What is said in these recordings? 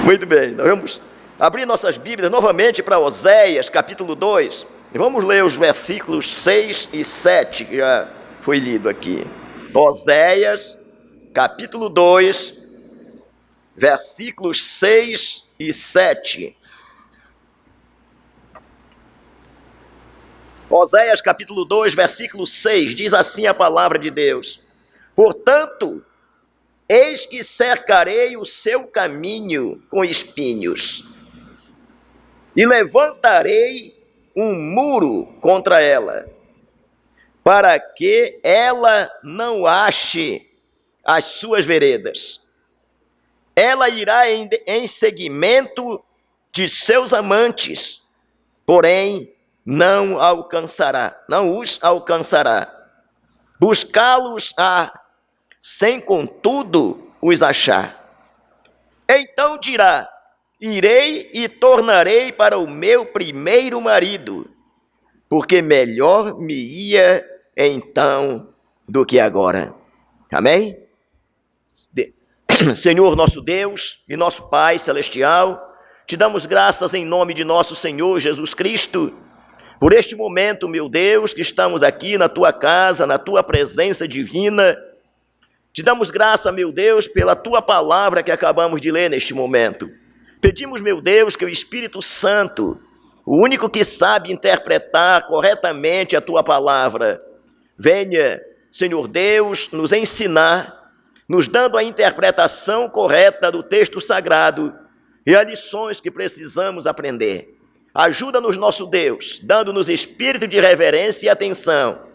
Muito bem, nós vamos abrir nossas Bíblias novamente para Oséias, capítulo 2. E vamos ler os versículos 6 e 7, que já foi lido aqui. Oséias, capítulo 2, versículos 6 e 7. Oséias, capítulo 2, versículo 6, diz assim a palavra de Deus: Portanto, eis que cercarei o seu caminho com espinhos, e levantarei um muro contra ela, para que ela não ache as suas veredas. Ela irá em seguimento de seus amantes, porém não os alcançará. Buscá-los-á, sem contudo os achar. Então dirá: irei e tornarei para o meu primeiro marido, porque melhor me ia então do que agora. Amém? Senhor nosso Deus e nosso Pai celestial, te damos graças em nome de nosso Senhor Jesus Cristo, por este momento, meu Deus, que estamos aqui na tua casa, na tua presença divina. Te damos graça, meu Deus, pela tua palavra que acabamos de ler neste momento. Pedimos, meu Deus, que o Espírito Santo, o único que sabe interpretar corretamente a tua palavra, venha, Senhor Deus, nos ensinar, nos dando a interpretação correta do texto sagrado e as lições que precisamos aprender. Ajuda-nos, nosso Deus, dando-nos espírito de reverência e atenção,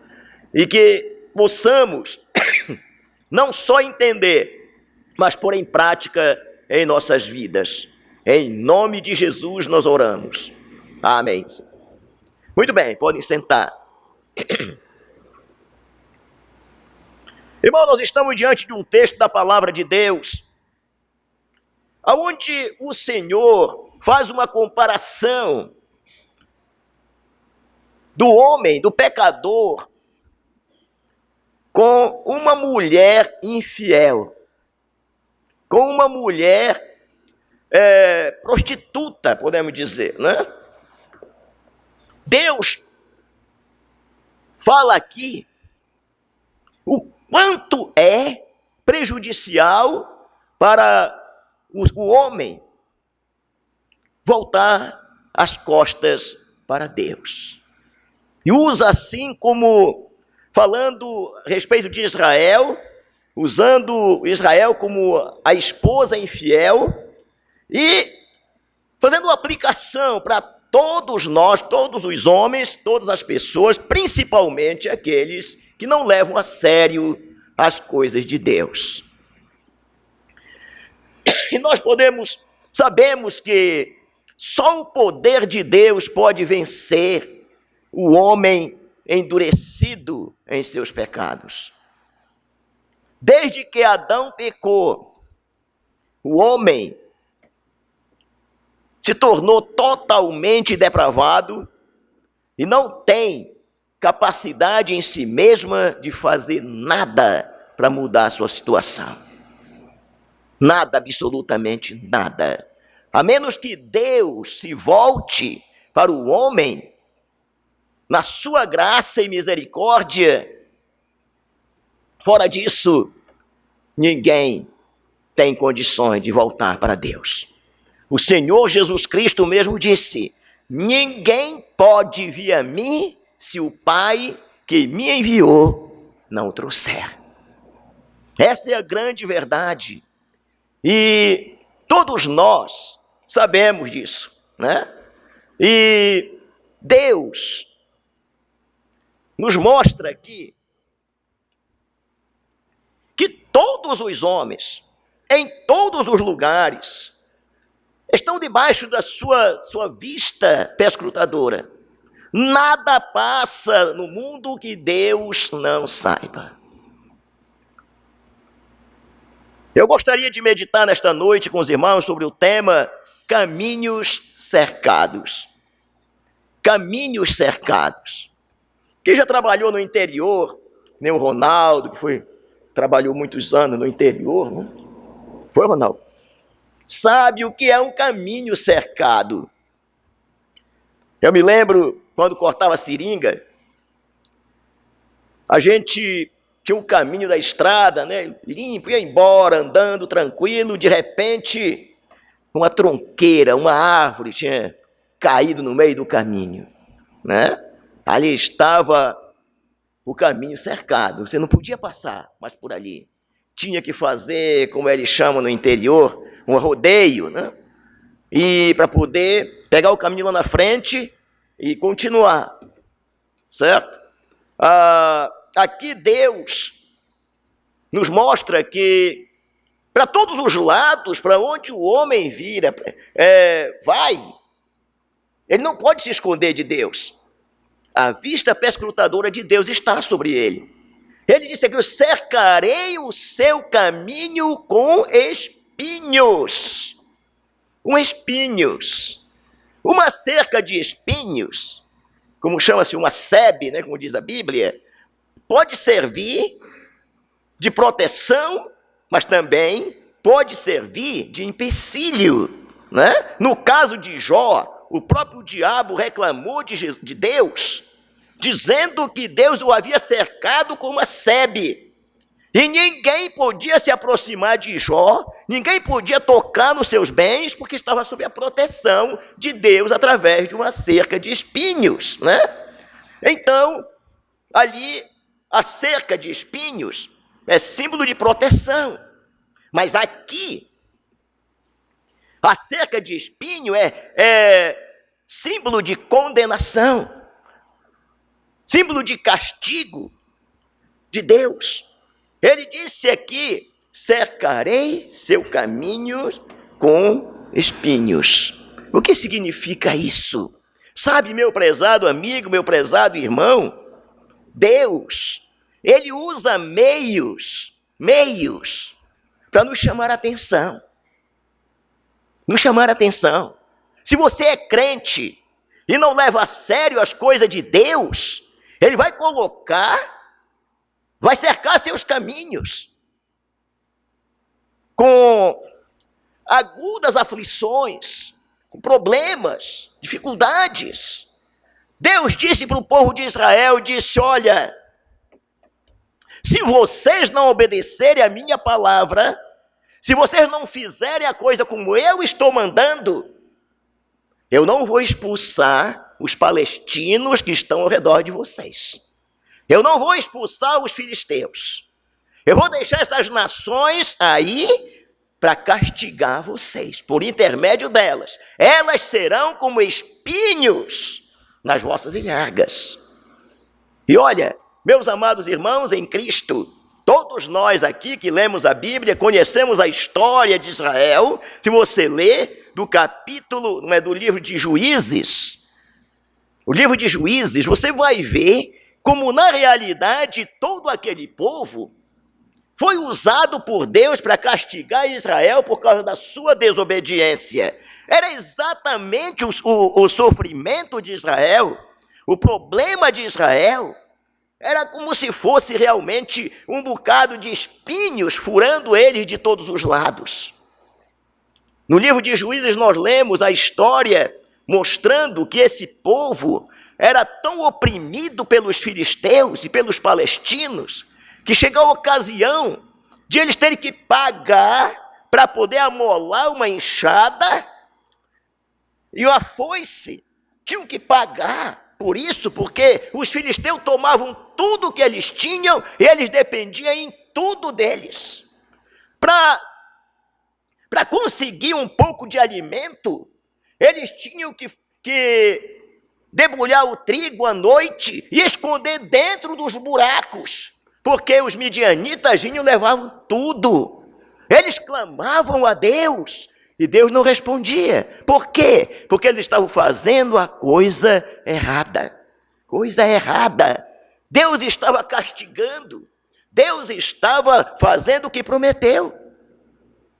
e que possamos não só entender, mas pôr em prática em nossas vidas. Em nome de Jesus nós oramos. Amém. Muito bem, podem sentar. Irmão, nós estamos diante de um texto da palavra de Deus, onde o Senhor faz uma comparação do homem, do pecador, com uma mulher infiel, com uma mulher prostituta, podemos dizer, né? Deus fala aqui o quanto é prejudicial para o homem voltar as costas para Deus. E usa assim como, falando a respeito de Israel, usando Israel como a esposa infiel e fazendo uma aplicação para todos nós, todos os homens, todas as pessoas, principalmente aqueles que não levam a sério as coisas de Deus. E nós sabemos que só o poder de Deus pode vencer o homem endurecido em seus pecados. Desde que Adão pecou, o homem se tornou totalmente depravado e não tem capacidade em si mesma de fazer nada para mudar a sua situação. Nada, absolutamente nada. A menos que Deus se volte para o homem, na sua graça e misericórdia. Fora disso, ninguém tem condições de voltar para Deus. O Senhor Jesus Cristo mesmo disse: ninguém pode vir a mim se o Pai que me enviou não o trouxer. Essa é a grande verdade. E todos nós sabemos disso, né? E Deus nos mostra aqui que todos os homens, em todos os lugares, estão debaixo da sua vista perscrutadora. Nada passa no mundo que Deus não saiba. Eu gostaria de meditar nesta noite com os irmãos sobre o tema caminhos cercados. Caminhos cercados. Quem já trabalhou no interior, nem o Ronaldo, que trabalhou muitos anos no interior, né? Foi, Ronaldo? sabe o que é um caminho cercado. Eu me lembro, quando cortava seringa, a gente tinha um caminho da estrada, né, limpo, ia embora, andando tranquilo, de repente, uma tronqueira, uma árvore tinha caído no meio do caminho, né? Ali estava o caminho cercado, você não podia passar mais por ali. Tinha que fazer, como eles chamam no interior, um rodeio, né? E para poder pegar o caminho lá na frente e continuar, certo? Aqui Deus nos mostra que para todos os lados, para onde o homem vira, vai, ele não pode se esconder de Deus. A vista perscrutadora de Deus está sobre ele. Ele disse que eu cercarei o seu caminho com espinhos. Com espinhos. Uma cerca de espinhos, como chama-se uma sebe, né, como diz a Bíblia, pode servir de proteção, mas também pode servir de empecilho, né? No caso de Jó, o próprio diabo reclamou de Deus, dizendo que Deus o havia cercado com uma sebe. E ninguém podia se aproximar de Jó, ninguém podia tocar nos seus bens, porque estava sob a proteção de Deus através de uma cerca de espinhos, né? Então, ali, a cerca de espinhos é símbolo de proteção. Mas aqui, a cerca de espinho é símbolo de condenação, símbolo de castigo de Deus. Ele disse aqui, cercarei seu caminho com espinhos. O que significa isso? Sabe, meu prezado amigo, meu prezado irmão, Deus, ele usa meios para nos chamar a atenção. Nos chamar a atenção. Se você é crente e não leva a sério as coisas de Deus, ele vai cercar seus caminhos com agudas aflições, com problemas, dificuldades. Deus disse para o povo de Israel, disse, olha, se vocês não obedecerem a minha palavra, se vocês não fizerem a coisa como eu estou mandando, eu não vou expulsar os palestinos que estão ao redor de vocês. Eu não vou expulsar os filisteus. Eu vou deixar essas nações aí para castigar vocês, por intermédio delas. Elas serão como espinhos nas vossas ilhargas. E olha, meus amados irmãos em Cristo, todos nós aqui que lemos a Bíblia, conhecemos a história de Israel. Se você lê do capítulo, do livro de Juízes, o livro de Juízes, você vai ver como na realidade todo aquele povo foi usado por Deus para castigar Israel por causa da sua desobediência. Era exatamente o sofrimento de Israel, o problema de Israel, era como se fosse realmente um bocado de espinhos furando eles de todos os lados. No livro de Juízes nós lemos a história mostrando que esse povo era tão oprimido pelos filisteus e pelos palestinos, que chegou a ocasião de eles terem que pagar para poder amolar uma enxada e uma foice. Tinham que pagar por isso, porque os filisteus tomavam tudo que eles tinham e eles dependiam em tudo deles. Para conseguir um pouco de alimento, eles tinham que debulhar o trigo à noite e esconder dentro dos buracos, porque os midianitas vinham e levavam tudo. Eles clamavam a Deus e Deus não respondia. Por quê? Porque eles estavam fazendo a coisa errada. Coisa errada. Deus estava castigando. Deus estava fazendo o que prometeu.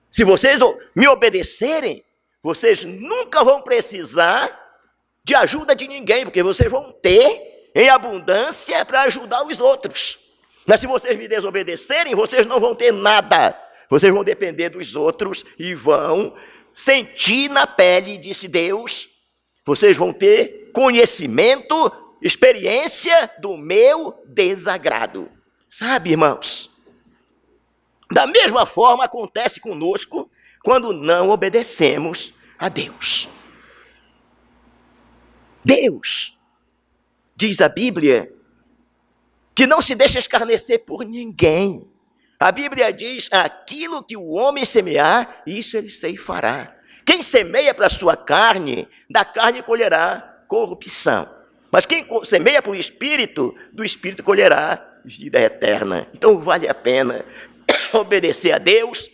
Se vocês me obedecerem, vocês nunca vão precisar de ajuda de ninguém, porque vocês vão ter em abundância para ajudar os outros. Mas se vocês me desobedecerem, vocês não vão ter nada. Vocês vão depender dos outros e vão senti na pele, disse Deus, vocês vão ter conhecimento, experiência do meu desagrado. Sabe, irmãos? Da mesma forma acontece conosco quando não obedecemos a Deus. Deus, diz a Bíblia, que não se deixa escarnecer por ninguém. A Bíblia diz, aquilo que o homem semear, isso ele ceifará. Quem semeia para a sua carne, da carne colherá corrupção. Mas quem semeia para o Espírito, do Espírito colherá vida eterna. Então vale a pena obedecer a Deus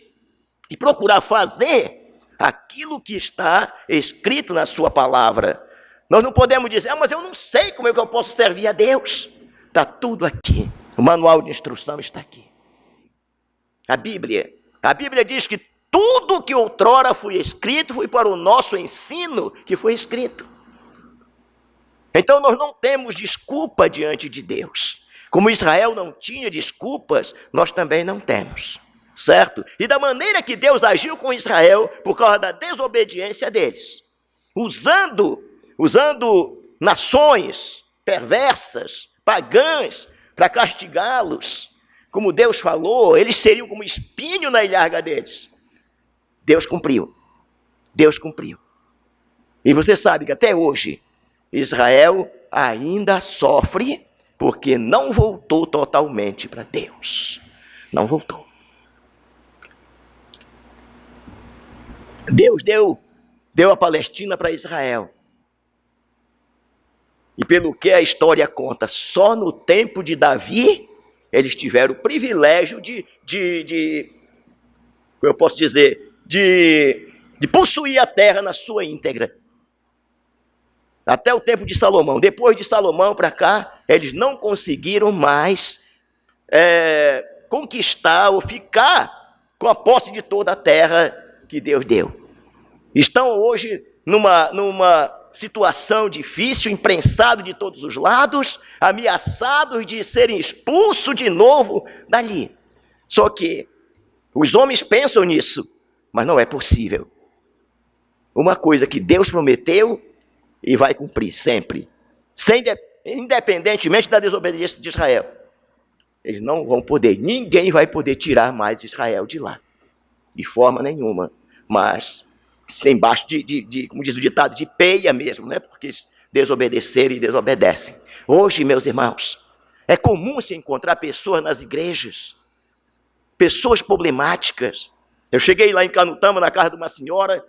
e procurar fazer aquilo que está escrito na sua palavra. Nós não podemos dizer, mas eu não sei como é que eu posso servir a Deus. Está tudo aqui. O manual de instrução está aqui. A Bíblia diz que tudo que outrora foi escrito foi para o nosso ensino que foi escrito. Então nós não temos desculpa diante de Deus. Como Israel não tinha desculpas, nós também não temos, certo? E da maneira que Deus agiu com Israel, por causa da desobediência deles, usando nações perversas, pagãs, para castigá-los, como Deus falou, eles seriam como espinho na ilharga deles. Deus cumpriu. Deus cumpriu. E você sabe que até hoje, Israel ainda sofre porque não voltou totalmente para Deus. Não voltou. Deus deu a Palestina para Israel. E pelo que a história conta, só no tempo de Davi, eles tiveram o privilégio de como eu posso dizer, de possuir a terra na sua íntegra. Até o tempo de Salomão. Depois de Salomão para cá, eles não conseguiram mais conquistar ou ficar com a posse de toda a terra que Deus deu. Estão hoje numa situação difícil, imprensados de todos os lados, ameaçados de serem expulsos de novo dali. Só que os homens pensam nisso, mas não é possível. Uma coisa que Deus prometeu e vai cumprir sempre, independentemente da desobediência de Israel. Eles não vão poder, ninguém vai poder tirar mais Israel de lá, de forma nenhuma, mas sem baixo como diz o ditado, de peia mesmo, né? Porque desobedeceram e desobedecem. Hoje, meus irmãos, é comum se encontrar pessoas nas igrejas, pessoas problemáticas. Eu cheguei lá em Canutama, na casa de uma senhora,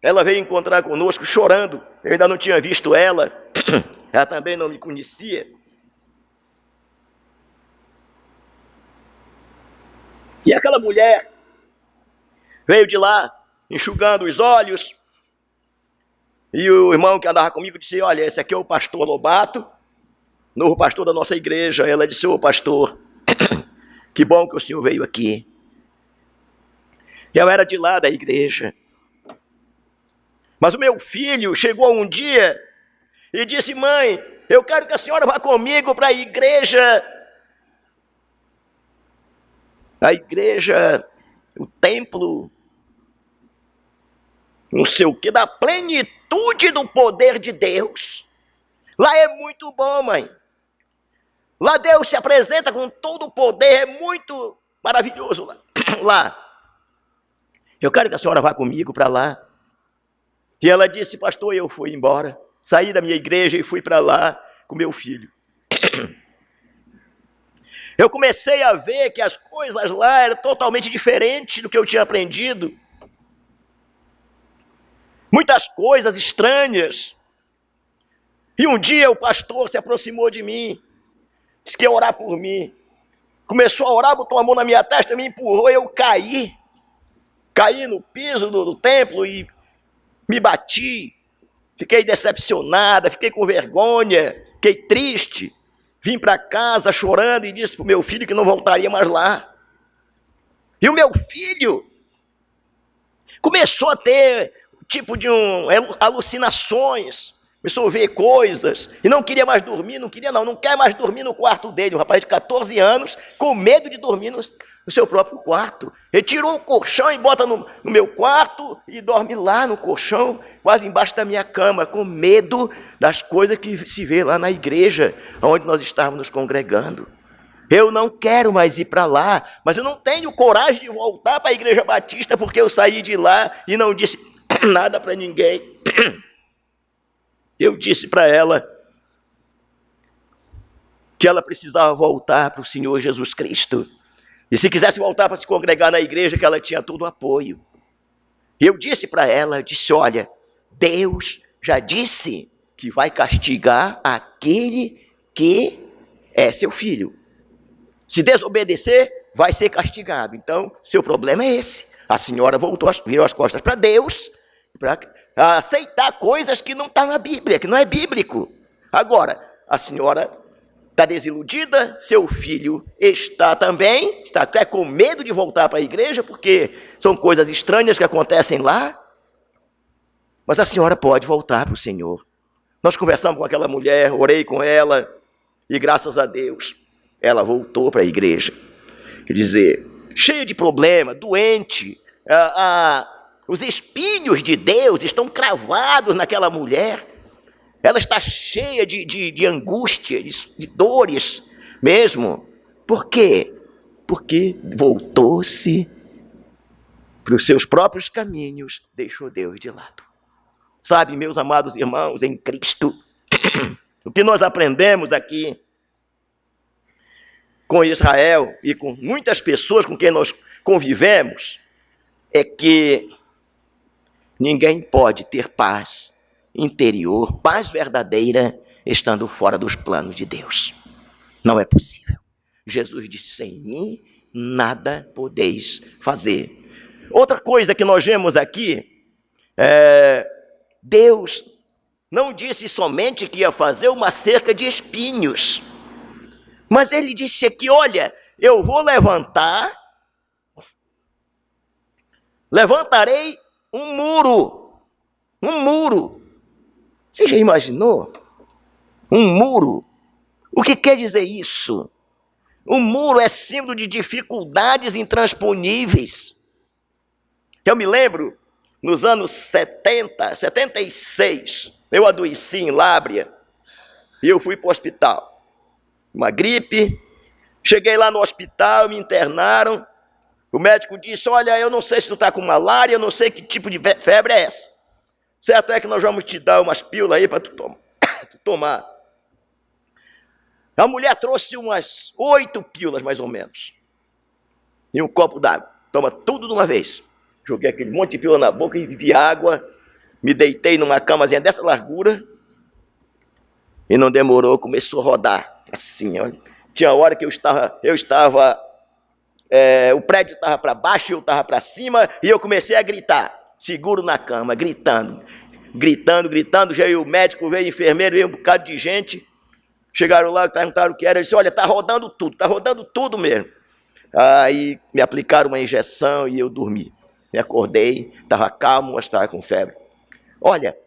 ela veio encontrar conosco chorando. Eu ainda não tinha visto ela, ela também não me conhecia. E aquela mulher veio de lá, enxugando os olhos, e o irmão que andava comigo disse, olha, esse aqui é o pastor Lobato, novo pastor da nossa igreja. Ela disse, ô pastor, que bom que o senhor veio aqui. Eu era de lá da igreja. Mas o meu filho chegou um dia e disse, mãe, eu quero que a senhora vá comigo para a igreja, o templo, não sei o que, da plenitude do poder de Deus. Lá é muito bom, mãe. Lá Deus se apresenta com todo o poder, é muito maravilhoso lá. Eu quero que a senhora vá comigo para lá. E ela disse, pastor, eu fui embora, saí da minha igreja e fui para lá com meu filho. Eu comecei a ver que as coisas lá eram totalmente diferentes do que eu tinha aprendido. Muitas coisas estranhas. E um dia o pastor se aproximou de mim, disse que ia orar por mim. Começou a orar, botou a mão na minha testa, me empurrou, eu caí. Caí no piso do templo e me bati. Fiquei decepcionada, fiquei com vergonha, fiquei triste. Vim para casa chorando e disse para o meu filho que não voltaria mais lá. E o meu filho começou a ter tipo de alucinações. começou a ver coisas, e não queria mais dormir, não quer mais dormir no quarto dele, um rapaz de 14 anos, com medo de dormir no seu próprio quarto. Ele tirou o colchão e bota no meu quarto, e dorme lá no colchão, quase embaixo da minha cama, com medo das coisas que se vê lá na igreja, onde nós estávamos nos congregando. Eu não quero mais ir para lá, mas eu não tenho coragem de voltar para a igreja batista, porque eu saí de lá e não disse nada para ninguém. Eu disse para ela que ela precisava voltar para o Senhor Jesus Cristo. E se quisesse voltar para se congregar na igreja, que ela tinha todo o apoio. E eu disse para ela, olha, Deus já disse que vai castigar aquele que é seu filho. Se desobedecer, vai ser castigado. Então, seu problema é esse. A senhora virou as costas para Deus, para aceitar coisas que não estão na Bíblia, que não é bíblico. Agora, a senhora está desiludida, seu filho está com medo de voltar para a igreja, porque são coisas estranhas que acontecem lá. Mas a senhora pode voltar para o Senhor. Nós conversamos com aquela mulher, orei com ela, e graças a Deus, ela voltou para a igreja. Quer dizer, cheia de problema, doente, os espinhos de Deus estão cravados naquela mulher. Ela está cheia de angústia, de dores mesmo. Por quê? Porque voltou-se para os seus próprios caminhos, deixou Deus de lado. Sabe, meus amados irmãos em Cristo, o que nós aprendemos aqui com Israel e com muitas pessoas com quem nós convivemos, é que ninguém pode ter paz interior, paz verdadeira, estando fora dos planos de Deus. Não é possível. Jesus disse, sem mim nada podeis fazer. Outra coisa que nós vemos aqui, Deus não disse somente que ia fazer uma cerca de espinhos, mas ele disse aqui, olha, eu vou levantarei um muro. Você já imaginou? Um muro? O que quer dizer isso? Um muro é símbolo de dificuldades intransponíveis. Eu me lembro, nos anos 76, eu adoeci em Lábrea e eu fui para o hospital. Uma gripe, cheguei lá no hospital, me internaram, o médico disse, olha, eu não sei se tu está com malária, eu não sei que tipo de febre é essa. Certo é que nós vamos te dar umas pílulas aí para tu tomar. A mulher trouxe umas 8 pílulas, mais ou menos, e um copo d'água. Toma tudo de uma vez. Joguei aquele monte de pílula na boca e bebi água, me deitei numa camazinha dessa largura, e não demorou, começou a rodar. Assim, olha. Tinha hora que o prédio estava para baixo, eu estava para cima, e eu comecei a gritar, seguro na cama, gritando. Já o médico veio, o enfermeiro, veio um bocado de gente, chegaram lá, perguntaram o que era, eu disse, olha, está rodando tudo mesmo. Aí me aplicaram uma injeção e eu dormi. Me acordei, estava calmo, mas estava com febre. Olha,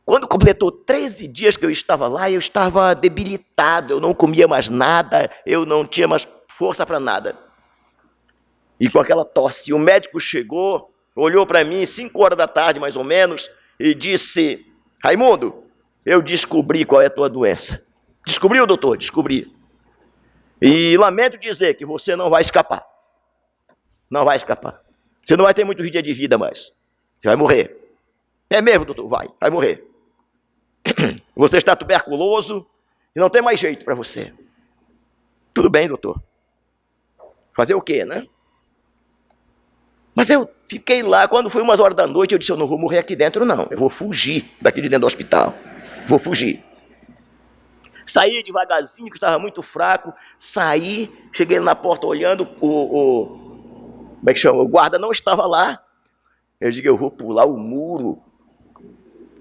quando completou 13 dias que eu estava lá, eu estava debilitado, eu não comia mais nada, eu não tinha mais força para nada. E com aquela tosse, o médico chegou, olhou para mim, 5 horas da tarde mais ou menos, e disse, Raimundo, eu descobri qual é a tua doença. Descobriu, doutor? Descobri. E lamento dizer que você não vai escapar. Não vai escapar. Você não vai ter muitos dias de vida mais. Você vai morrer. É mesmo, doutor? Vai morrer. Você está tuberculoso e não tem mais jeito para você. Tudo bem, doutor. Fazer o quê, né? Mas eu fiquei lá, quando foi umas horas da noite, eu disse, eu não vou morrer aqui dentro, não. Eu vou fugir daqui de dentro do hospital. Vou fugir. Saí devagarzinho, que estava muito fraco. Saí, cheguei na porta olhando, como é que chama? O guarda não estava lá. Eu digo, eu vou pular o muro.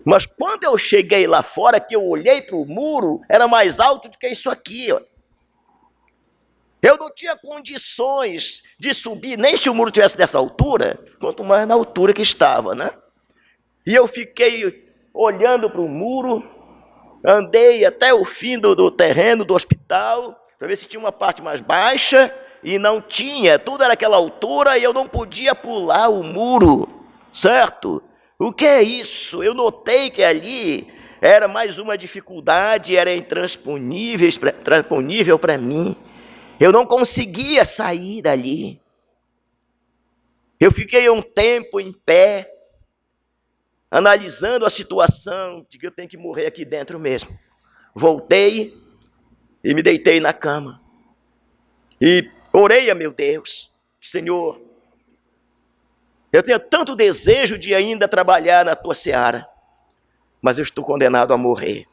Mas quando eu cheguei lá fora, que eu olhei para o muro, era mais alto do que isso aqui, ó. Eu não tinha condições de subir, nem se o muro tivesse dessa altura, quanto mais na altura que estava, né? E eu fiquei olhando para o muro, andei até o fim do terreno do hospital, para ver se tinha uma parte mais baixa, e não tinha, tudo era aquela altura, e eu não podia pular o muro, certo? O que é isso? Eu notei que ali era mais uma dificuldade, era intransponível para mim. Eu não conseguia sair dali. Eu fiquei um tempo em pé, analisando a situação, de que eu tenho que morrer aqui dentro mesmo. Voltei e me deitei na cama. E orei a meu Deus, Senhor, eu tenho tanto desejo de ainda trabalhar na tua seara, mas eu estou condenado a morrer.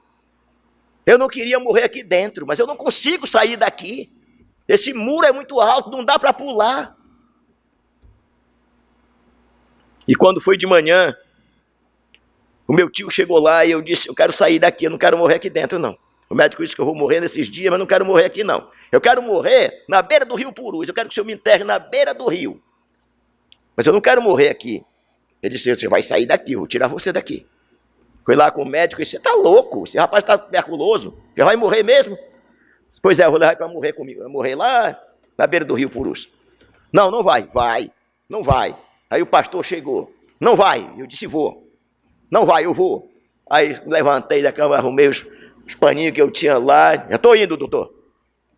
Eu não queria morrer aqui dentro, mas eu não consigo sair daqui. Esse muro é muito alto, não dá para pular. E quando foi de manhã, o meu tio chegou lá e eu disse, eu quero sair daqui, eu não quero morrer aqui dentro, não. O médico disse que eu vou morrer nesses dias, mas não quero morrer aqui, não. Eu quero morrer na beira do rio Purus, eu quero que o senhor me enterre na beira do rio. Mas eu não quero morrer aqui. Ele disse, você vai sair daqui, eu vou tirar você daqui. Foi lá com o médico e disse, tá louco, esse rapaz está tuberculoso, já vai morrer mesmo? Pois é, eu vou levar para morrer comigo. Eu vou morrer lá na beira do rio Purus. Não, não vai, não vai. Aí o pastor chegou, não vai, eu disse, vou. Não vai, eu vou. Aí levantei da cama, arrumei os paninhos que eu tinha lá. Já estou indo, doutor.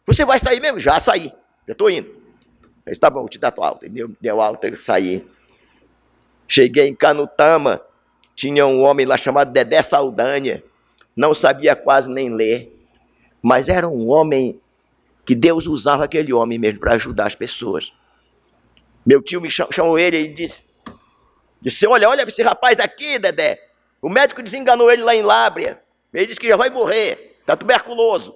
Você vai sair mesmo? Já saí, já estou indo. Ele disse, tá bom, vou te dar tua alta. Ele deu alta, eu saí. Cheguei em Canutama, tinha um homem lá chamado Dedé Saldanha, não sabia quase nem ler, mas era um homem que Deus usava aquele homem mesmo para ajudar as pessoas. Meu tio me chamou ele e disse, olha para esse rapaz daqui, Dedé, o médico desenganou ele lá em Lábrea, ele disse que já vai morrer, está tuberculoso.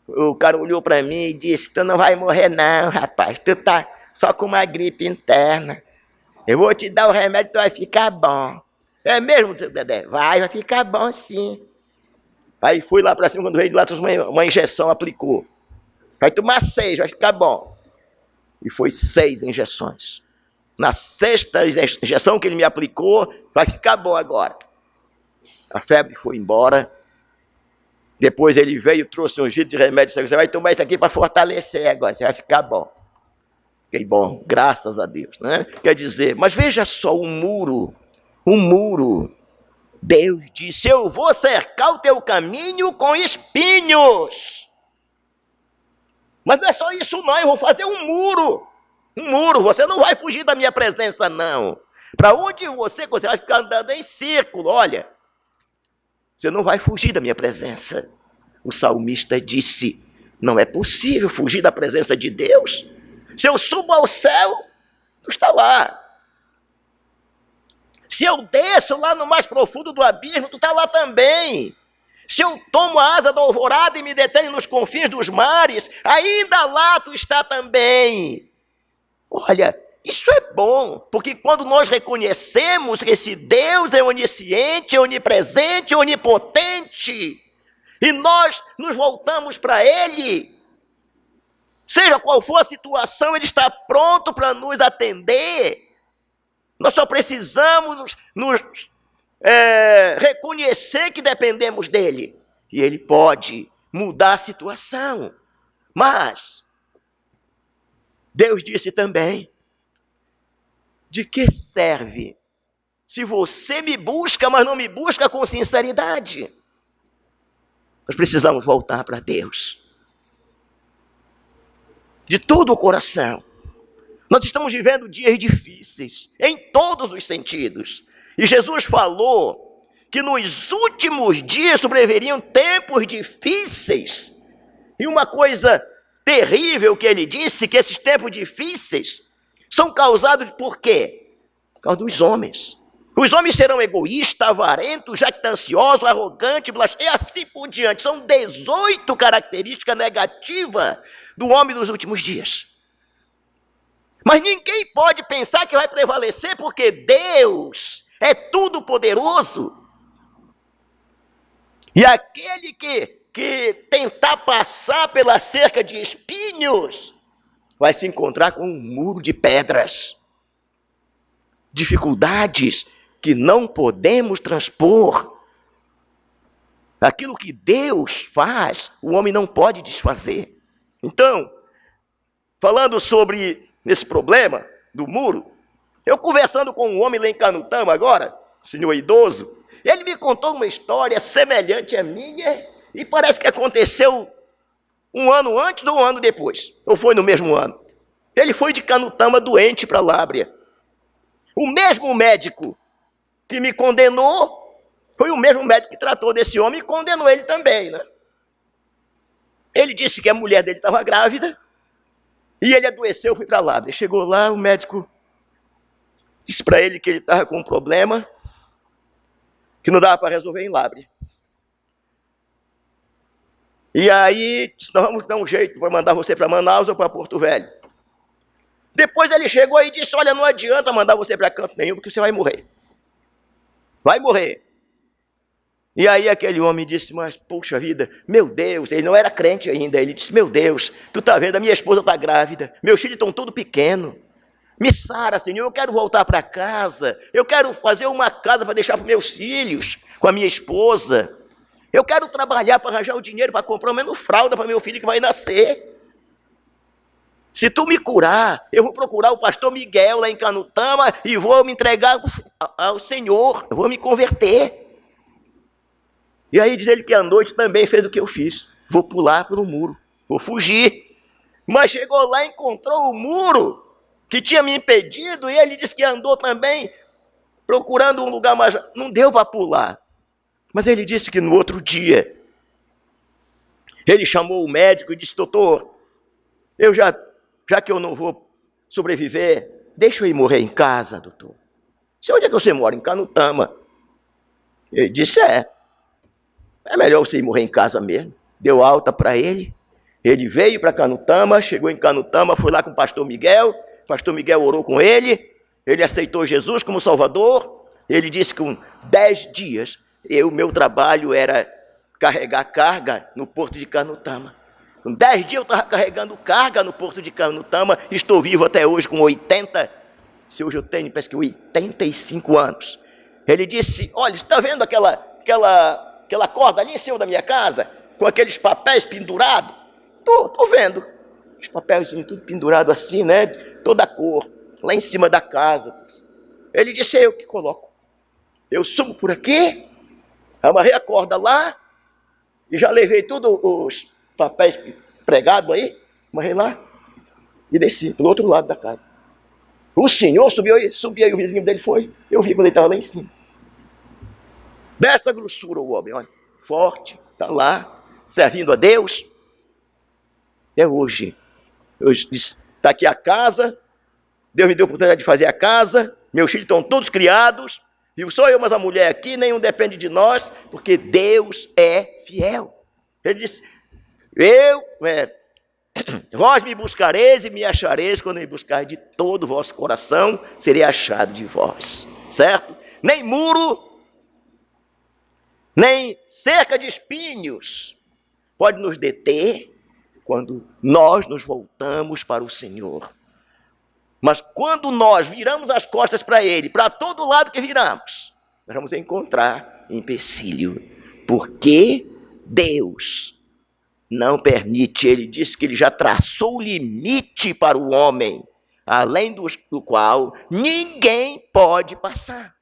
O cara olhou para mim e disse, tu não vai morrer não, rapaz, tu tá só com uma gripe interna. Eu vou te dar o remédio, tu vai ficar bom. É mesmo, Dedé? Vai ficar bom sim. Aí fui lá para cima, quando veio de lá, trouxe uma injeção, aplicou. Vai tomar 6, vai ficar bom. E foi 6 injeções. Na 6ª injeção que ele me aplicou, vai ficar bom agora. A febre foi embora. Depois ele veio, trouxe um giro de remédio. Você vai tomar isso aqui para fortalecer agora, você vai ficar bom. Fiquei bom, graças a Deus, né? Quer dizer, mas veja só um muro. Deus disse, eu vou cercar o teu caminho com espinhos. Mas não é só isso não, eu vou fazer um muro. Um muro, você não vai fugir da minha presença não. Para onde você vai ficar andando em círculo, olha. Você não vai fugir da minha presença. O salmista disse, não é possível fugir da presença de Deus. Se eu subo ao céu, tu está lá. Se eu desço lá no mais profundo do abismo, tu está lá também. Se eu tomo a asa da alvorada e me detenho nos confins dos mares, ainda lá tu está também. Olha, isso é bom, porque quando nós reconhecemos que esse Deus é onisciente, onipresente, onipotente, e nós nos voltamos para Ele, seja qual for a situação, Ele está pronto para nos atender. Nós só precisamos nos reconhecer que dependemos dEle. E Ele pode mudar a situação. Mas Deus disse também, de que serve se você me busca, mas não me busca com sinceridade? Nós precisamos voltar para Deus. De todo o coração. Nós estamos vivendo dias difíceis, em todos os sentidos. E Jesus falou que nos últimos dias sobreviriam tempos difíceis. E uma coisa terrível que ele disse, que esses tempos difíceis são causados por quê? Por causa dos homens. Os homens serão egoístas, avarentos, jactanciosos, arrogantes, e assim por diante. São 18 características negativas do homem dos últimos dias. Mas ninguém pode pensar que vai prevalecer, porque Deus é tudo poderoso. E aquele que tentar passar pela cerca de espinhos, vai se encontrar com um muro de pedras. Dificuldades que não podemos transpor. Aquilo que Deus faz, o homem não pode desfazer. Então, falando sobre esse problema do muro, eu conversando com um homem lá em Canutama agora, senhor idoso, ele me contou uma história semelhante à minha e parece que aconteceu um ano antes ou um ano depois, ou foi no mesmo ano. Ele foi de Canutama doente para Lábrea. O mesmo médico que me condenou foi o mesmo médico que tratou desse homem e condenou ele também, né? Ele disse que a mulher dele estava grávida e ele adoeceu, foi para Lábrea. Chegou lá, o médico disse para ele que ele estava com um problema que não dava para resolver em Lábrea. E aí disse, nós vamos dar um jeito para mandar você para Manaus ou para Porto Velho. Depois ele chegou e disse, olha, não adianta mandar você para canto nenhum, porque você vai morrer. Vai morrer. E aí aquele homem disse, mas puxa vida, meu Deus, ele não era crente ainda, ele disse, meu Deus, tu tá vendo, a minha esposa está grávida, meus filhos estão todos pequenos, me sara, Senhor, eu quero voltar para casa, eu quero fazer uma casa para deixar para meus filhos, com a minha esposa, eu quero trabalhar para arranjar o dinheiro para comprar ao menos fralda para meu filho que vai nascer. Se tu me curar, eu vou procurar o pastor Miguel lá em Canutama e vou me entregar ao Senhor, eu vou me converter. E aí diz ele que à noite também fez o que eu fiz. Vou pular pelo muro, vou fugir. Mas chegou lá e encontrou o muro que tinha me impedido e ele disse que andou também procurando um lugar mais... Não deu para pular. Mas ele disse que no outro dia, ele chamou o médico e disse, doutor, já que eu não vou sobreviver, deixa eu ir morrer em casa, doutor. Disse, onde é que você mora? Em Canutama. Ele disse, é melhor você ir morrer em casa mesmo. Deu alta para ele. Ele veio para Canutama, chegou em Canutama, foi lá com o pastor Miguel. O pastor Miguel orou com ele. Ele aceitou Jesus como Salvador. Ele disse que com 10 dias, meu trabalho era carregar carga no porto de Canutama. Com 10 dias eu estava carregando carga no porto de Canutama. Estou vivo até hoje com 80. Se hoje eu tenho, parece que 85 anos. Ele disse, olha, está vendo aquela corda ali em cima da minha casa, com aqueles papéis pendurados? Tô vendo. Os papéis tudo pendurado assim, né? Toda cor, lá em cima da casa. Ele disse, eu que coloco. Eu subo por aqui, amarrei a corda lá, e já levei todos os papéis pregados aí, amarrei lá, e desci pelo outro lado da casa. O senhor subiu aí, o vizinho dele foi, eu vi quando ele estava lá em cima. Dessa grossura o homem, olha, forte, está lá, servindo a Deus. É hoje está aqui a casa, Deus me deu a oportunidade de fazer a casa, meus filhos estão todos criados, e só eu, mas a mulher aqui, nenhum depende de nós, porque Deus é fiel. Ele disse, vós me buscareis e me achareis, quando me buscareis de todo o vosso coração, serei achado de vós, certo? Nem muro, nem cerca de espinhos pode nos deter quando nós nos voltamos para o Senhor. Mas quando nós viramos as costas para Ele, para todo lado que viramos, nós vamos encontrar empecilho. Porque Deus não permite, Ele disse que Ele já traçou o limite para o homem, além do qual ninguém pode passar.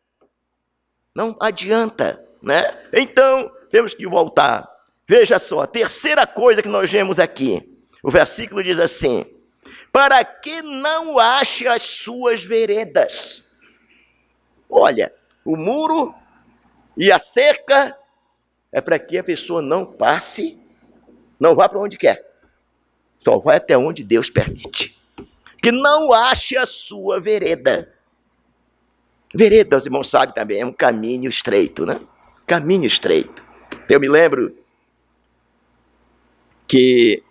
Não adianta, né? Então, temos que voltar. Veja só, a terceira coisa que nós vemos aqui. O versículo diz assim, para que não ache as suas veredas. Olha, o muro e a cerca é para que a pessoa não passe, não vá para onde quer. Só vai até onde Deus permite. Que não ache a sua vereda. Vereda, os irmãos sabem também, é um caminho estreito, né? Caminho estreito. Eu me lembro que,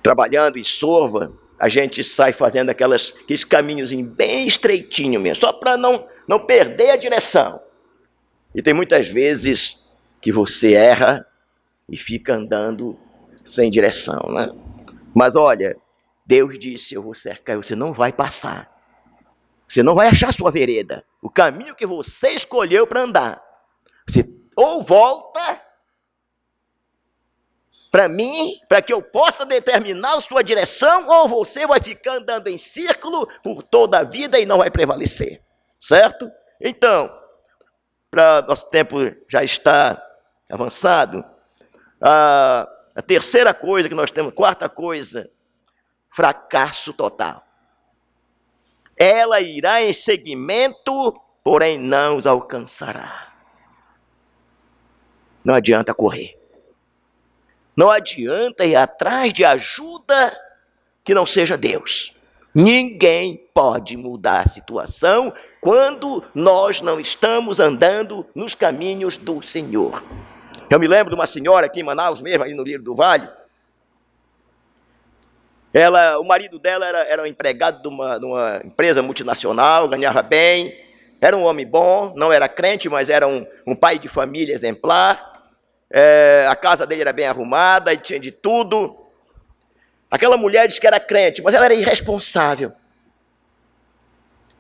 trabalhando em Sorva, a gente sai fazendo aqueles caminhos bem estreitinho mesmo, só para não perder a direção. E tem muitas vezes que você erra e fica andando sem direção, né? Mas olha, Deus disse, eu vou cercar, você não vai passar. Você não vai achar a sua vereda, o caminho que você escolheu para andar. Você ou volta para mim, para que eu possa determinar a sua direção, ou você vai ficar andando em círculo por toda a vida e não vai prevalecer. Certo? Então, para nosso tempo já está avançado, a terceira coisa que nós temos, quarta coisa, fracasso total. Ela irá em seguimento, porém não os alcançará. Não adianta correr. Não adianta ir atrás de ajuda que não seja Deus. Ninguém pode mudar a situação quando nós não estamos andando nos caminhos do Senhor. Eu me lembro de uma senhora aqui em Manaus mesmo, ali no Lírio do Vale. O marido dela era um empregado de uma empresa multinacional, ganhava bem, era um homem bom, não era crente, mas era um pai de família exemplar. A casa dele era bem arrumada, ele tinha de tudo. Aquela mulher disse que era crente, mas ela era irresponsável.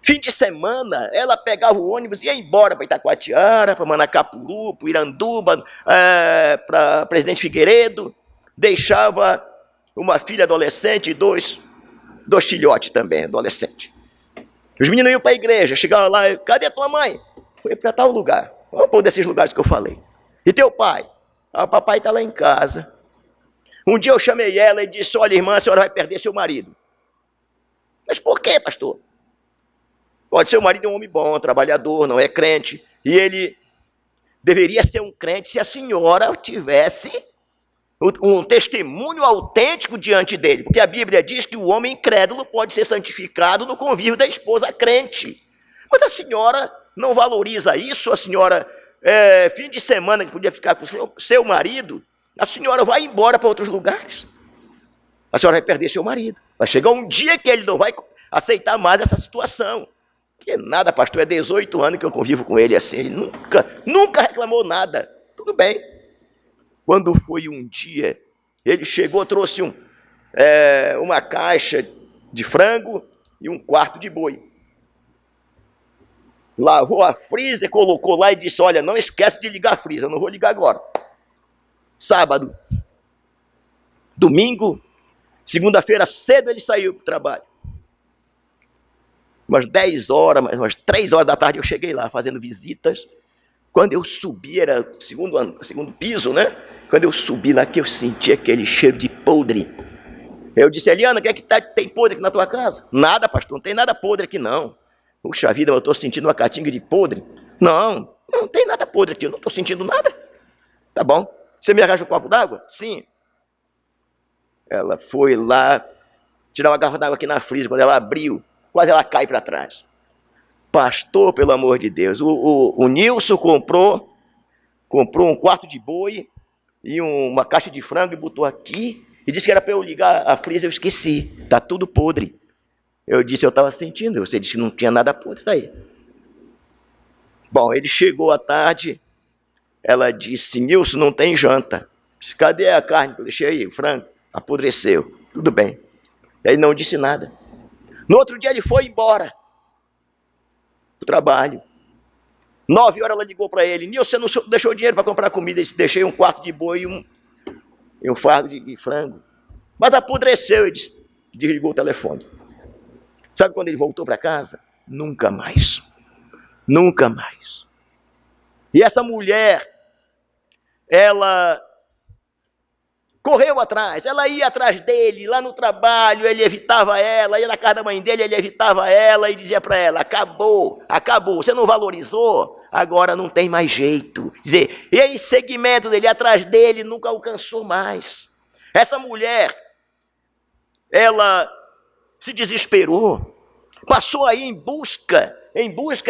Fim de semana, ela pegava o ônibus e ia embora para Itacoatiara, para Manacapuru, para Iranduba, para Presidente Figueiredo. Deixava uma filha adolescente e dois filhotes também, adolescentes. Os meninos iam para a igreja, chegavam lá, cadê a tua mãe? Foi para tal lugar, vamos para um desses lugares que eu falei. E teu pai? O papai está lá em casa. Um dia eu chamei ela e disse, olha irmã, a senhora vai perder seu marido. Mas por quê, pastor? Pode ser, o marido é um homem bom, trabalhador, não é crente, e ele deveria ser um crente se a senhora tivesse um testemunho autêntico diante dele, porque a Bíblia diz que o homem incrédulo pode ser santificado no convívio da esposa crente. Mas a senhora não valoriza isso, a senhora, fim de semana que podia ficar com o seu marido, a senhora vai embora para outros lugares. A senhora vai perder seu marido. Vai chegar um dia que ele não vai aceitar mais essa situação. Que nada, pastor, é 18 anos que eu convivo com ele assim, ele nunca reclamou nada. Tudo bem. Quando foi um dia, ele chegou, trouxe uma caixa de frango e um quarto de boi. Lavou a freezer, colocou lá e disse, olha, não esquece de ligar a freezer, eu não vou ligar agora. Sábado, domingo, segunda-feira cedo ele saiu para o trabalho. Umas 10 horas, umas 3 horas da tarde eu cheguei lá fazendo visitas. Quando eu subi, era segundo piso, né? Quando eu subi lá, que eu senti aquele cheiro de podre. Eu disse, Eliana, o que é que tem podre aqui na tua casa? Nada, pastor, não tem nada podre aqui não. Puxa vida, eu estou sentindo uma catinga de podre. Não tem nada podre aqui, eu não estou sentindo nada. Tá bom, você me arranja um copo d'água? Sim. Ela foi lá, tirar uma garrafa d'água aqui na freezer, quando ela abriu, quase ela cai para trás. Pastor, pelo amor de Deus, o Nilson comprou um quarto de boi e uma caixa de frango e botou aqui e disse que era para eu ligar a freezer, eu esqueci, está tudo podre. Eu disse, eu estava sentindo, você disse que não tinha nada podre, está aí. Bom, ele chegou à tarde, ela disse, Nilson, não tem janta. Disse, cadê a carne que eu deixei aí, o frango? Apodreceu, tudo bem. Ele não disse nada. No outro dia ele foi embora para o trabalho. 9 horas ela ligou para ele, Nilson, você não deixou dinheiro para comprar comida? Ele disse, deixei um quarto de boi e um fardo de frango. Mas apodreceu, ele disse, desligou o telefone. Sabe quando ele voltou para casa? Nunca mais. Nunca mais. E essa mulher, ela correu atrás, ela ia atrás dele, lá no trabalho, ele evitava ela, ia na casa da mãe dele, ele evitava ela e dizia para ela, acabou, você não valorizou, agora não tem mais jeito. Dizer, e aí, segmento dele, atrás dele, nunca alcançou mais. Essa mulher, ela se desesperou, passou aí em busca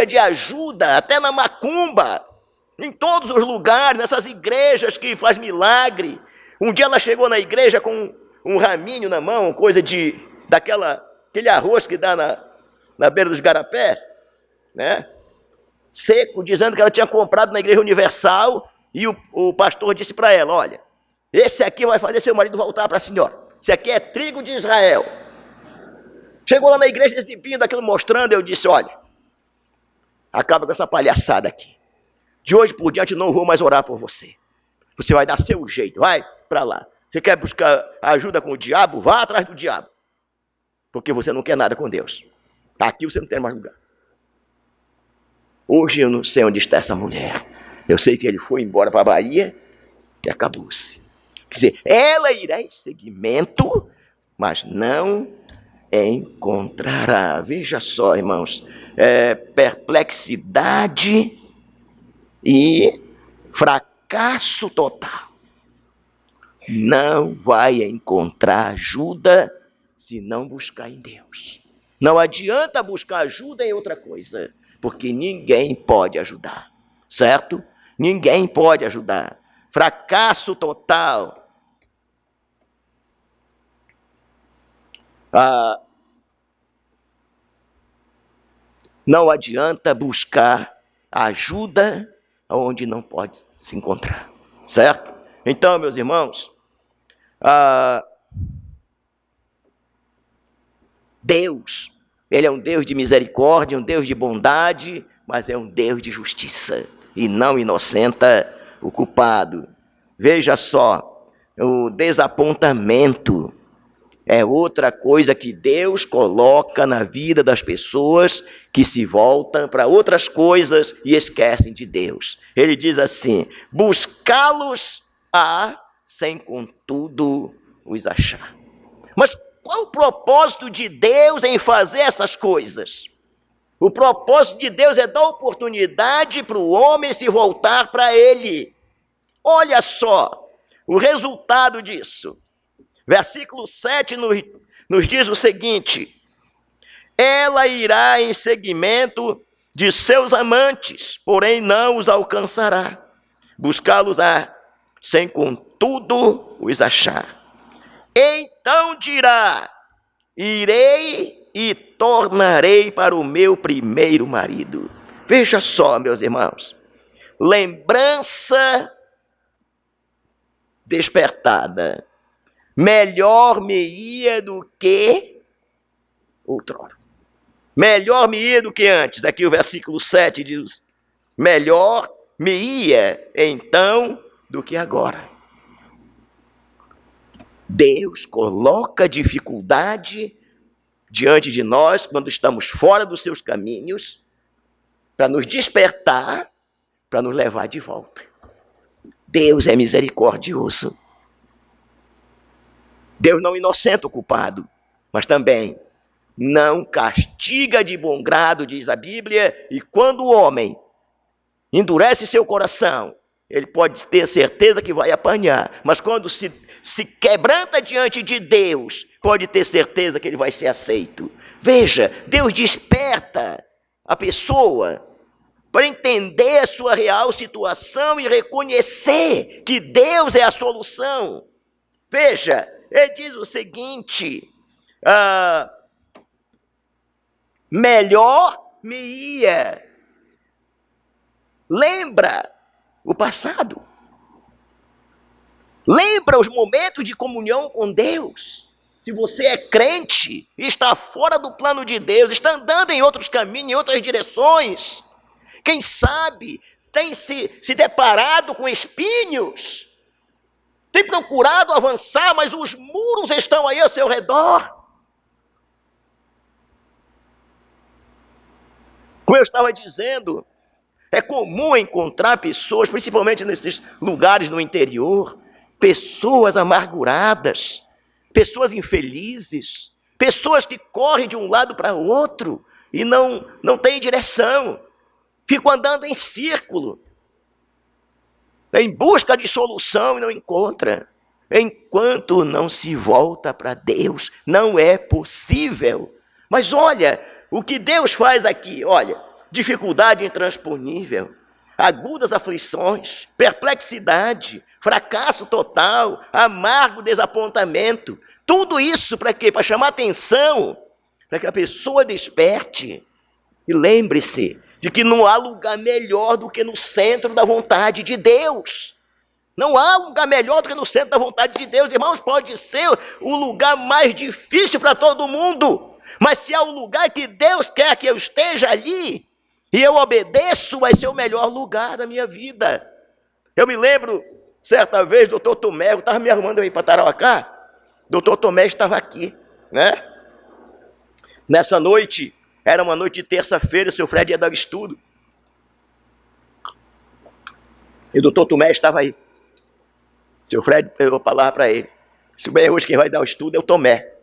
de ajuda, até na macumba, em todos os lugares, nessas igrejas que faz milagre. Um dia ela chegou na igreja com um raminho na mão, coisa aquele arroz que dá na beira dos garapés, né? Seco, dizendo que ela tinha comprado na Igreja Universal, e o pastor disse para ela, olha, esse aqui vai fazer seu marido voltar para a senhora. Esse aqui é trigo de Israel. Chegou lá na igreja exibindo aquilo, mostrando, eu disse, olha, acaba com essa palhaçada aqui. De hoje por diante não vou mais orar por você. Você vai dar seu jeito, vai para lá. Você quer buscar ajuda com o diabo? Vá atrás do diabo. Porque você não quer nada com Deus. Aqui você não tem mais lugar. Hoje eu não sei onde está essa mulher. Eu sei que ele foi embora para a Bahia e acabou-se. Quer dizer, ela irá em seguimento, mas não encontrará. Veja só, irmãos, perplexidade e fracasso total. Não vai encontrar ajuda se não buscar em Deus. Não adianta buscar ajuda em outra coisa, porque ninguém pode ajudar, certo? Ninguém pode ajudar. Fracasso total. Não adianta buscar ajuda onde não pode se encontrar, certo? Então, meus irmãos, Deus, Ele é um Deus de misericórdia, um Deus de bondade, mas é um Deus de justiça, e não inocenta o culpado. Veja só, o desapontamento é outra coisa que Deus coloca na vida das pessoas que se voltam para outras coisas e esquecem de Deus. Ele diz assim, buscá-los sem contudo os achar. Mas qual o propósito de Deus em fazer essas coisas? O propósito de Deus é dar oportunidade para o homem se voltar para Ele. Olha só o resultado disso. Versículo 7 nos diz o seguinte: ela irá em seguimento de seus amantes, porém não os alcançará. Buscá-los-á, sem contudo os achar. Então dirá, irei e tornarei para o meu primeiro marido. Veja só, meus irmãos, lembrança despertada. Melhor me ia do que outrora. Melhor me ia do que antes. Aqui o versículo 7 diz, melhor me ia então do que agora. Deus coloca dificuldade diante de nós quando estamos fora dos seus caminhos, para nos despertar, para nos levar de volta. Deus é misericordioso. Deus não inocenta o culpado, mas também não castiga de bom grado, diz a Bíblia, e quando o homem endurece seu coração, ele pode ter certeza que vai apanhar, mas quando se quebranta diante de Deus, pode ter certeza que ele vai ser aceito. Veja, Deus desperta a pessoa para entender a sua real situação e reconhecer que Deus é a solução. Veja, ele diz o seguinte, melhor me ia. Lembra o passado. Lembra os momentos de comunhão com Deus. Se você é crente, está fora do plano de Deus, está andando em outros caminhos, em outras direções. Quem sabe tem se deparado com espinhos. Tem procurado avançar, mas os muros estão aí ao seu redor. Como eu estava dizendo, é comum encontrar pessoas, principalmente nesses lugares no interior, pessoas amarguradas, pessoas infelizes, pessoas que correm de um lado para o outro e não têm direção, ficam andando em círculo, em busca de solução e não encontra. Enquanto não se volta para Deus, não é possível. Mas olha, o que Deus faz aqui, olha, dificuldade intransponível, agudas aflições, perplexidade, fracasso total, amargo desapontamento. Tudo isso para quê? Para chamar atenção, para que a pessoa desperte. E lembre-se de que não há lugar melhor do que no centro da vontade de Deus. Não há lugar melhor do que no centro da vontade de Deus. Irmãos, pode ser o lugar mais difícil para todo mundo, Mas se há um lugar que Deus quer que eu esteja ali, e eu obedeço, vai ser o melhor lugar da minha vida. Eu me lembro, certa vez, doutor Tomé, eu estava me arrumando aí para Tarauacá, doutor Tomé estava aqui, né? Nessa noite, era uma noite de terça-feira, o seu Fred ia dar estudo. E o doutor Tomé estava aí. Seu Fred pegou a palavra para ele. Se bem hoje quem vai dar o estudo é o Tomé.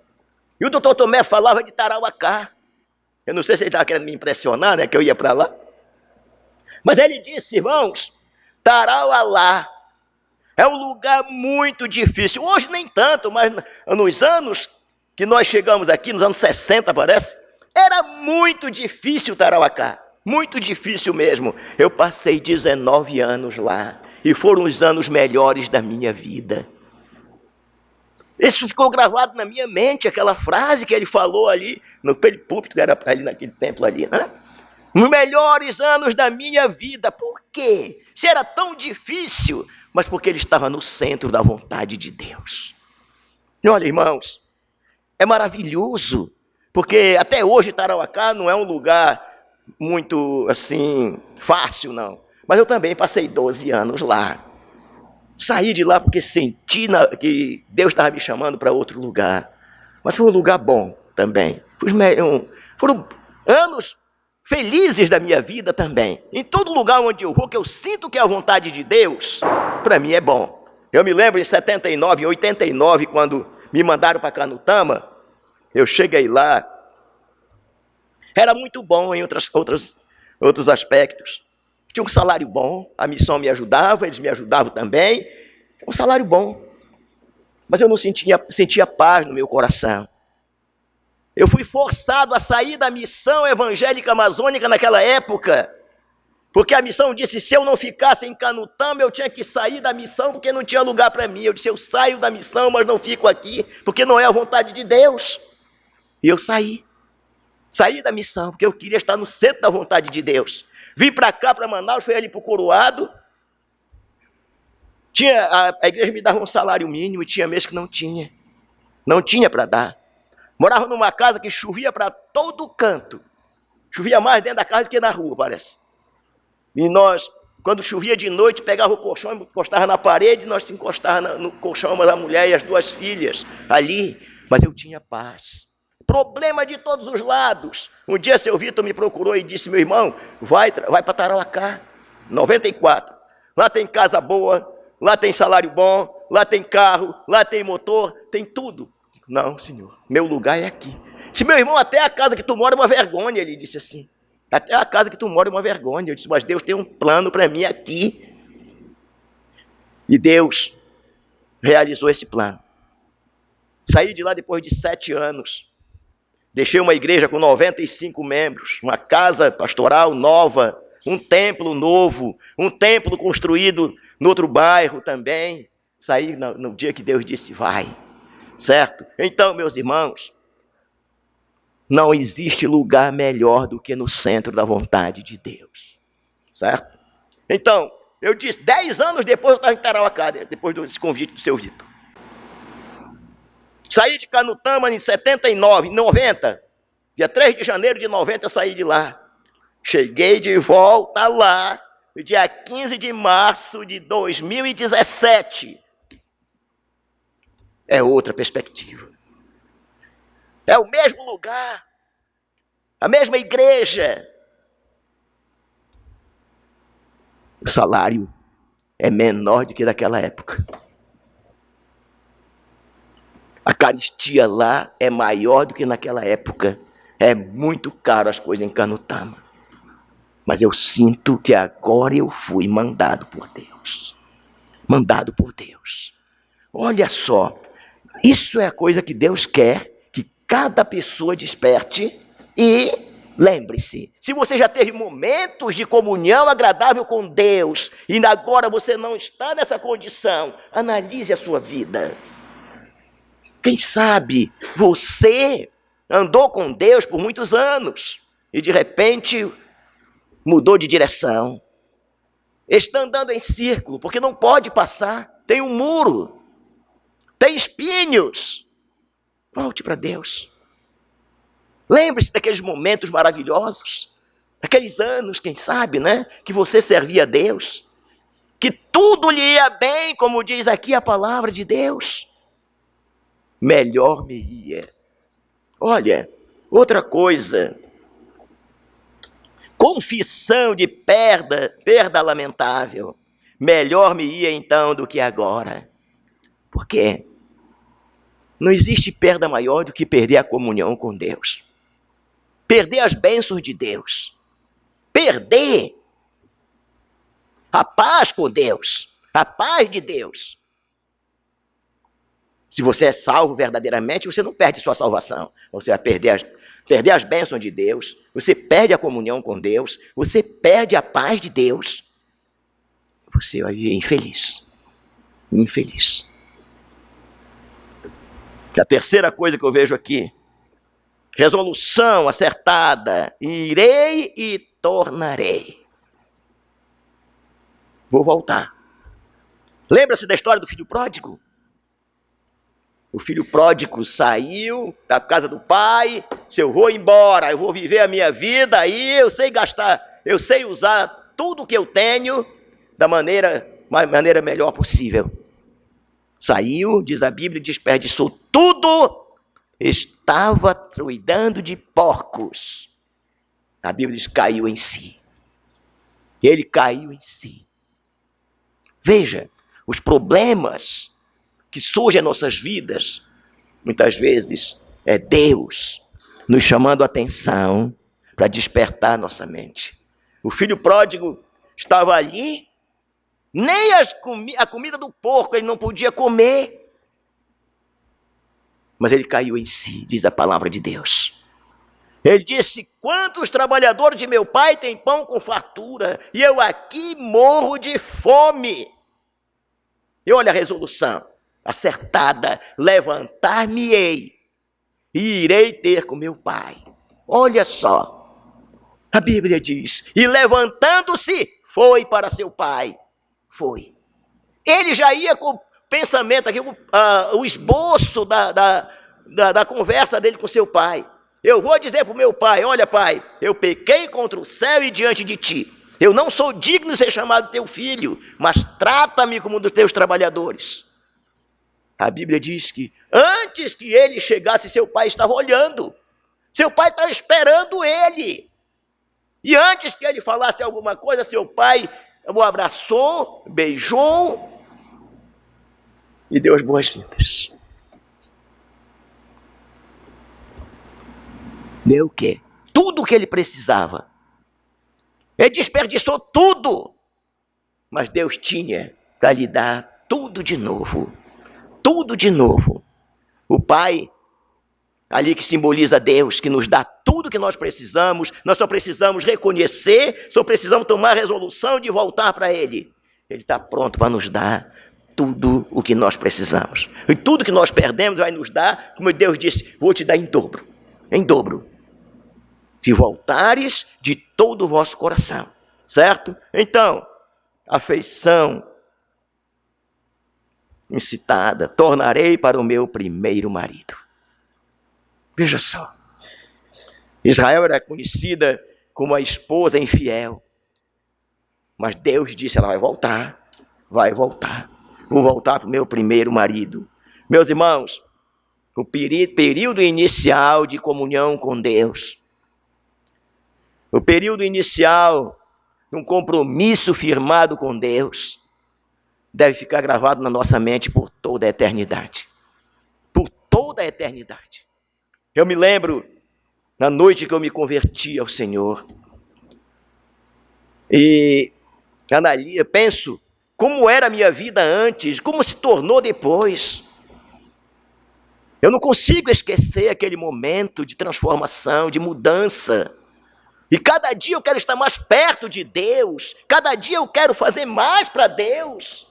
E o doutor Tomé falava de Tarauacá. Eu não sei se ele estava querendo me impressionar, né, que eu ia para lá. Mas ele disse, irmãos, Taraualá é um lugar muito difícil. Hoje nem tanto, mas nos anos que nós chegamos aqui, nos anos 60 parece, era muito difícil Tarauacá. Muito difícil mesmo. Eu passei 19 anos lá. E foram os anos melhores da minha vida. Isso ficou gravado na minha mente, aquela frase que ele falou ali, no púlpito, que era ali naquele templo ali, né? Os melhores anos da minha vida. Por quê? Se era tão difícil, mas porque ele estava no centro da vontade de Deus. E olha, irmãos, é maravilhoso, porque até hoje Tarauacá não é um lugar muito, assim, fácil, não. Mas eu também passei 12 anos lá. Saí de lá porque senti que Deus estava me chamando para outro lugar. Mas foi um lugar bom também. Foram anos felizes da minha vida também. Em todo lugar onde eu vou, que eu sinto que é a vontade de Deus, para mim é bom. Eu me lembro em 79, 89, quando me mandaram para Canutama, eu cheguei lá. Era muito bom em outros aspectos. Tinha um salário bom, a missão me ajudava, eles me ajudavam também. Um salário bom. Mas eu não sentia paz no meu coração. Eu fui forçado a sair da missão evangélica amazônica naquela época. Porque a missão disse, se eu não ficasse em Canutama, eu tinha que sair da missão, porque não tinha lugar para mim. Eu disse, eu saio da missão, mas não fico aqui, porque não é a vontade de Deus. E eu saí. Saí da missão, porque eu queria estar no centro da vontade de Deus. Vim para cá, para Manaus, fui ali para o Coroado. A igreja me dava um salário mínimo e tinha mês que não tinha. Não tinha para dar. Morava numa casa que chovia para todo canto. Chovia mais dentro da casa do que na rua, parece. E nós, quando chovia de noite, pegava o colchão, encostava na parede, nós se encostávamos no colchão, mas a mulher e as duas filhas ali. Mas eu tinha paz. Problema de todos os lados. Um dia, seu Vitor me procurou e disse, meu irmão, vai para Tarauacá, 94. Lá tem casa boa, lá tem salário bom, lá tem carro, lá tem motor, tem tudo. Não, senhor, meu lugar é aqui. Se meu irmão, até a casa que tu mora é uma vergonha, ele disse assim. Até a casa que tu mora é uma vergonha. Eu disse, mas Deus tem um plano para mim aqui. E Deus realizou esse plano. Saí de lá depois de 7 anos. Deixei uma igreja com 95 membros, uma casa pastoral nova, um templo novo, um templo construído no outro bairro também. Saí no dia que Deus disse, vai, certo? Então, meus irmãos, não existe lugar melhor do que no centro da vontade de Deus, certo? Então, eu disse, 10 anos depois eu estava em Tarauacá, depois desse convite do seu Vitor. Saí de Canutama em 79, 90. Dia 3 de janeiro de 90 eu saí de lá. Cheguei de volta lá, no dia 15 de março de 2017. É outra perspectiva. É o mesmo lugar, a mesma igreja. O salário é menor do que daquela época. A caristia lá é maior do que naquela época. É muito caro as coisas em Canutama. Mas eu sinto que agora eu fui mandado por Deus. Mandado por Deus. Olha só, isso é a coisa que Deus quer, que cada pessoa desperte. E lembre-se, se você já teve momentos de comunhão agradável com Deus, e agora você não está nessa condição, analise a sua vida. Quem sabe você andou com Deus por muitos anos e de repente mudou de direção. Está andando em círculo, porque não pode passar. Tem um muro, tem espinhos. Volte para Deus. Lembre-se daqueles momentos maravilhosos, aqueles anos, quem sabe, né? Que você servia a Deus, que tudo lhe ia bem, como diz aqui a palavra de Deus. Melhor me ia. Olha, outra coisa, confissão de perda lamentável. Melhor me ia então do que agora. Por quê? Não existe perda maior do que perder a comunhão com Deus. Perder as bênçãos de Deus. Perder a paz com Deus. A paz de Deus. Se você é salvo verdadeiramente, você não perde sua salvação. Você vai perder as bênçãos de Deus. Você perde a comunhão com Deus. Você perde a paz de Deus. Você vai viver infeliz. Infeliz. A terceira coisa que eu vejo aqui, resolução acertada, irei e tornarei. Vou voltar. Lembra-se da história do filho pródigo? O filho pródigo saiu da casa do pai, se eu vou embora, eu vou viver a minha vida, aí eu sei gastar, eu sei usar tudo que eu tenho da maneira melhor possível. Saiu, diz a Bíblia, desperdiçou tudo, estava cuidando de porcos. A Bíblia diz, caiu em si. Ele caiu em si. Veja, os problemas que surgem em nossas vidas, muitas vezes é Deus nos chamando a atenção para despertar nossa mente. O filho pródigo estava ali, nem a comida do porco ele não podia comer. Mas ele caiu em si, diz a palavra de Deus. Ele disse, quantos trabalhadores de meu pai têm pão com fartura, e eu aqui morro de fome. E olha a resolução, acertada, levantar-me-ei, e irei ter com meu pai. Olha só, a Bíblia diz, e levantando-se, foi para seu pai. Foi. Ele já ia com o pensamento aqui, o esboço da conversa dele com seu pai. Eu vou dizer para o meu pai, olha pai, eu pequei contra o céu e diante de ti. Eu não sou digno de ser chamado teu filho, mas trata-me como um dos teus trabalhadores. A Bíblia diz que antes que ele chegasse, seu pai estava olhando. Seu pai estava esperando ele. E antes que ele falasse alguma coisa, seu pai o abraçou, beijou e deu as boas-vindas. Deu o quê? Tudo o que ele precisava. Ele desperdiçou tudo, mas Deus tinha para lhe dar tudo de novo. Tudo de novo. O Pai, ali que simboliza Deus, que nos dá tudo que nós precisamos, nós só precisamos reconhecer, só precisamos tomar a resolução de voltar para Ele. Ele está pronto para nos dar tudo o que nós precisamos. E tudo que nós perdemos vai nos dar, como Deus disse, vou te dar em dobro. Em dobro. Se voltares de todo o vosso coração. Certo? Então, afeição incitada, tornarei para o meu primeiro marido. Veja só. Israel era conhecida como a esposa infiel. Mas Deus disse, ela vai voltar. Vai voltar. Vou voltar para o meu primeiro marido. Meus irmãos, o período inicial de comunhão com Deus, o período inicial de um compromisso firmado com Deus, deve ficar gravado na nossa mente por toda a eternidade. Por toda a eternidade. Eu me lembro, na noite que eu me converti ao Senhor, e analia, penso, como era a minha vida antes, como se tornou depois. Eu não consigo esquecer aquele momento de transformação, de mudança. E cada dia eu quero estar mais perto de Deus, cada dia eu quero fazer mais para Deus.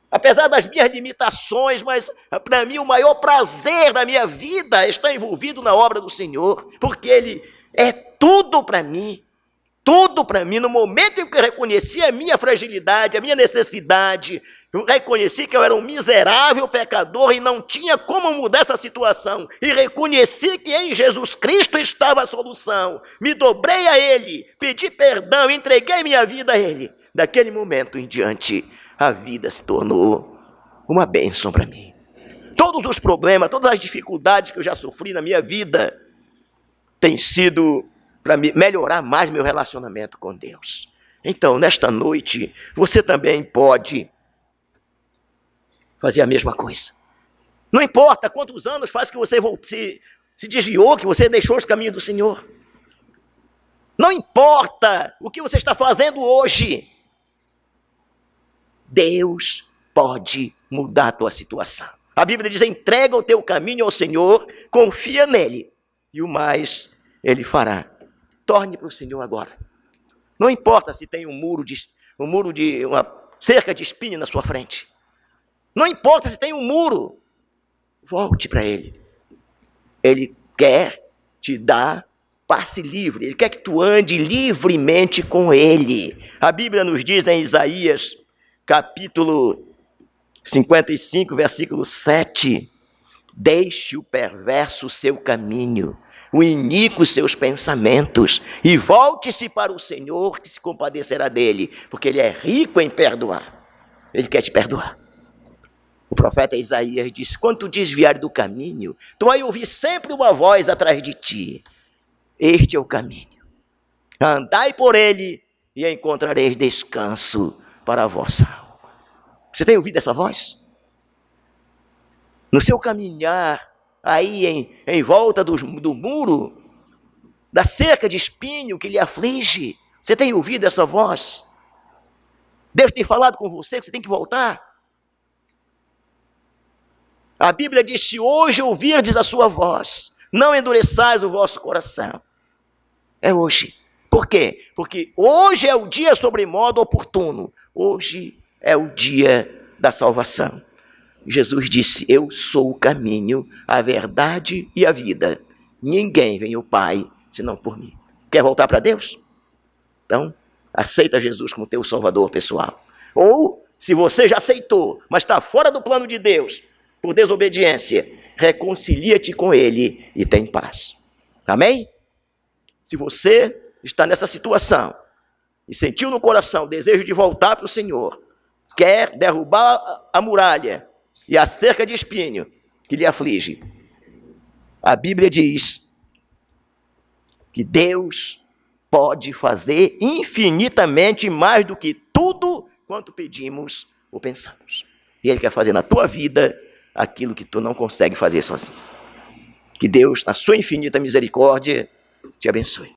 Apesar das minhas limitações, mas para mim o maior prazer da minha vida está envolvido na obra do Senhor, porque Ele é tudo para mim. tudo para mim. No momento em que eu reconheci a minha fragilidade, a minha necessidade, eu reconheci que eu era um miserável pecador e não tinha como mudar essa situação. E reconheci que em Jesus Cristo estava a solução. Me dobrei a Ele, pedi perdão, entreguei minha vida a Ele. Daquele momento em diante, a vida se tornou uma bênção para mim. Todos os problemas, todas as dificuldades que eu já sofri na minha vida, têm sido para melhorar mais meu relacionamento com Deus. Então, nesta noite, você também pode fazer a mesma coisa. Não importa quantos anos faz que você se desviou, que você deixou os caminhos do Senhor. Não importa o que você está fazendo hoje. Deus pode mudar a tua situação. A Bíblia diz: entrega o teu caminho ao Senhor, confia nele, e o mais Ele fará. Torne para o Senhor agora. Não importa se tem uma cerca de espinho na sua frente. Não importa se tem um muro. Volte para Ele. Ele quer te dar passe livre. Ele quer que tu ande livremente com Ele. A Bíblia nos diz em Isaías, capítulo 55, versículo 7. Deixe o perverso seu caminho, o iníquo seus pensamentos, e volte-se para o Senhor, que se compadecerá dele, porque Ele é rico em perdoar. Ele quer te perdoar. O profeta Isaías diz: quando tu desviar do caminho, tu vai ouvir sempre uma voz atrás de ti. Este é o caminho. Andai por ele e encontrareis descanso para a vossa alma. Você tem ouvido essa voz? No seu caminhar, aí em volta do muro, da cerca de espinho que lhe aflige, você tem ouvido essa voz? Deus tem falado com você que você tem que voltar? A Bíblia diz: se hoje ouvirdes a sua voz, não endureçais o vosso coração. É hoje. Por quê? Porque hoje é o dia sobremodo oportuno. Hoje é o dia da salvação. Jesus disse: eu sou o caminho, a verdade e a vida. Ninguém vem ao Pai senão por mim. Quer voltar para Deus? Então, aceita Jesus como teu salvador pessoal. Ou, se você já aceitou, mas está fora do plano de Deus, por desobediência, reconcilia-te com Ele e tem paz. Amém? Se você está nessa situação e sentiu no coração o desejo de voltar para o Senhor, quer derrubar a muralha e a cerca de espinho que lhe aflige, a Bíblia diz que Deus pode fazer infinitamente mais do que tudo quanto pedimos ou pensamos. E Ele quer fazer na tua vida aquilo que tu não consegue fazer sozinho. Que Deus, na sua infinita misericórdia, te abençoe.